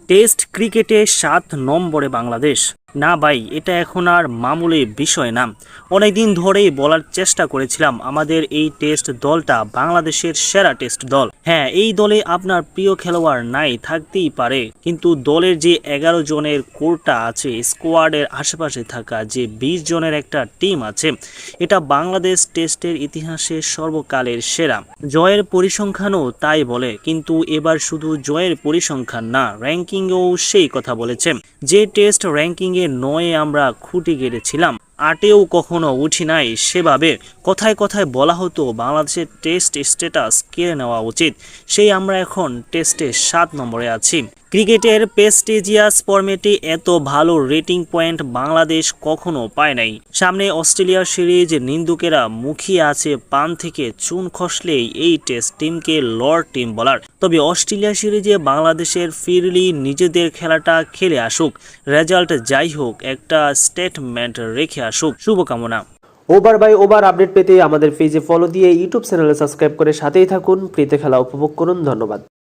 Test ক্রিকেটে ৭ নম্বরে বাংলাদেশ। না ভাই, এটা এখন আর মামুলি বিষয় না। অনেকদিন ধরেই বলার চেষ্টা করেছিলাম আমাদের এই টেস্ট দলটা বাংলাদেশের সেরা টেস্ট দল। হ্যাঁ, এই দলে আপনার প্রিয় খেলোয়াড় নাই থাকতেই পারে, কিন্তু দলের যে 11 জনের কোরটা আছে, স্কোয়াডের আশেপাশে থাকা যে 20 জনের একটা টিম আছে, এটা বাংলাদেশ টেস্টের ইতিহাসে সর্বকালের সেরা। জয়ের পরিসংখ্যানও তাই বলে, কিন্তু এবার শুধু জয়ের পরিসংখ্যান না, র্যাঙ্কিংয়েও সেই কথা বলেছে। যে টেস্ট র্যাঙ্কিংয়ে 9-এ আমরা খুঁটি গেড়েছিলাম, 8-এও কখনো উঠি নাই, সেভাবে কথায় কথায় বলা হতো বাংলাদেশের টেস্ট স্ট্যাটাস কেড়ে নেওয়া উচিত, সেই আমরা এখন টেস্টে 7 নম্বরে আছি। ক্রিকেটের প্রেস্টিজিয়াস ফরম্যাটে এত ভালো রেটিং পয়েন্ট বাংলাদেশ কখনো পায় নাই। সামনে অস্ট্রেলিয়ার সিরিজ, নিন্দুকেরা মুখিয়ে আছে পান থেকে চুন খসলেই এই টেস্ট টিমকে লর্ড টিম বলার। তবে অস্ট্রেলিয়া সিরিজে বাংলাদেশের ফিরলি নিজেদের খেলাটা খেলে আসুক, রেজাল্ট যাই হোক, একটা স্টেটমেন্ট রেখে আসুক, শুভকামনা। ওভার বাই ওভার আপডেট পেতে আমাদের পেজে ফলো দিয়ে ইউটিউব চ্যানেলে সাবস্ক্রাইব করে সাথেই থাকুন। ফ্রিতে খেলা উপভোগ করুন। ধন্যবাদ।